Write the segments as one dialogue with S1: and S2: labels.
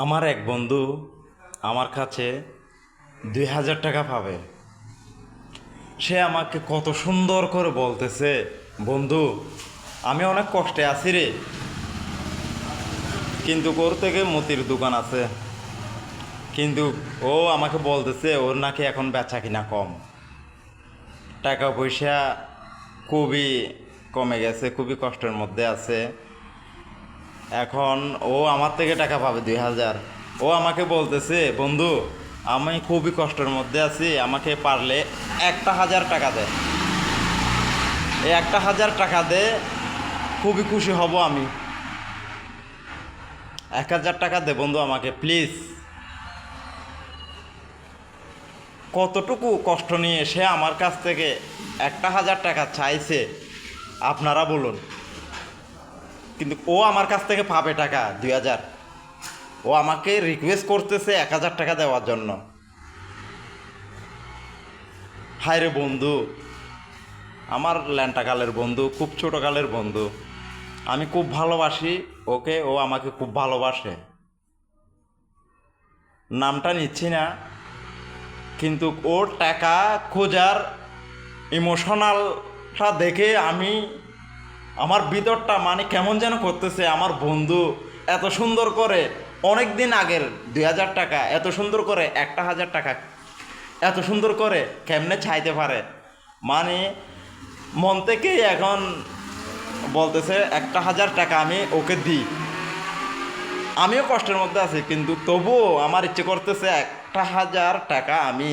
S1: আমার এক বন্ধু আমার কাছে 2,000 টাকা পাবে। সে আমাকে কত সুন্দর করে বলতেছে, বন্ধু আমি অনেক কষ্টে আছি রে, কিন্তু ওর থেকে মতির দোকান আছে, কিন্তু ও আমাকে বলতেছে ওর নাকি এখন বেচা কিনা কম, টাকা পয়সা খুবই কমে গেছে, খুবই কষ্টের মধ্যে আছে। এখন ও আমার থেকে টাকা পাবে 2,000। ও আমাকে বলতেছে, বন্ধু আমি খুবই কষ্টের মধ্যে আছি, আমাকে পারলে 1,000 টাকা দে, এই 1,000 টাকা দে, খুবই খুশি হব আমি। 1,000 টাকা দে বন্ধু আমাকে প্লিজ। কতটুকু কষ্ট নিয়ে সে আমার কাছ থেকে 1,000 টাকা চাইছে আপনারা বলুন, কিন্তু ও আমার কাছ থেকে পাবে টাকা 2,000। ও আমাকে রিকোয়েস্ট করতেছে 1,000 টাকা দেওয়ার জন্য। হায় রে বন্ধু, আমার ল্যান্টাকালের বন্ধু, খুব ছোটোকালের বন্ধু, আমি খুব ভালোবাসি ওকে, ও আমাকে খুব ভালোবাসে। নামটা নিচ্ছি না, কিন্তু ওর টাকা খোঁজার ইমোশনালটা দেখে আমি, আমার ভিতরটা মানে কেমন যেন করতেছে। আমার বন্ধু এত সুন্দর করে, অনেক দিন আগের 2,000 টাকা এত সুন্দর করে 1,000 টাকা এত সুন্দর করে কেমনে চাইতে পারে, মানে মন থেকেই এখন বলতেছে 1,000 টাকা আমি ওকে দিই। আমিও কষ্টের মধ্যে আছি, কিন্তু তবুও আমার ইচ্ছে করতেছে 1,000 টাকা আমি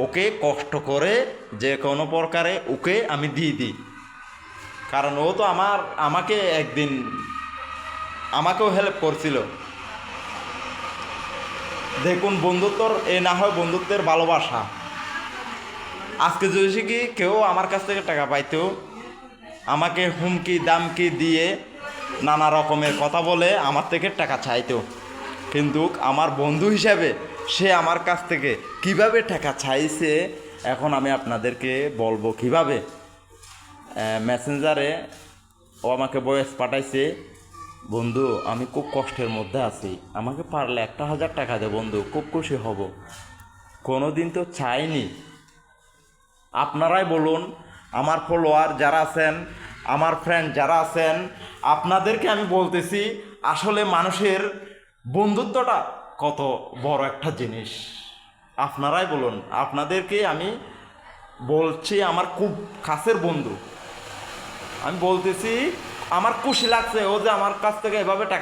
S1: ওকে কষ্ট করে যে কোনো প্রকারে ওকে আমি দিয়ে দিই। কারণ ও তো আমাকে একদিন আমাকেও হেল্প করছিল। দেখুন বন্ধুত্বর এ না হয় বন্ধুত্বের ভালোবাসা। আজকে যদি কি কেউ আমার কাছ থেকে টাকা পাইতো, আমাকে হুমকি দামকি দিয়ে নানা রকমের কথা বলে আমার থেকে টাকা চাইতো, কিন্তু আমার বন্ধু হিসাবে সে আমার কাছ থেকে কিভাবে টাকা চাইছে এখন আমি আপনাদেরকে বলবো কিভাবে। মেসেঞ্জারে ও আমাকে ভয়েস পাঠাইছে, বন্ধু আমি খুব কষ্টের মধ্যে আছি, আমাকে পারলে 1,000 টাকা দে বন্ধু, খুব খুশি হব। কোনো দিন তো চাইনি। আপনারাই বলুন, আমার ফলোয়ার যারা আছেন, আমার ফ্রেন্ড যারা আছেন, আপনাদেরকে আমি বলতেছি, আসলে মানুষের বন্ধুত্বটা কত বড় একটা জিনিস। আপনারাই বলুন, আপনাদেরকে আমি বলছি, আমার খুব কাছের বন্ধু, আমি বলতেছি আমার খুশি লাগছে ও যে আমার কাছ থেকে এভাবে টাকা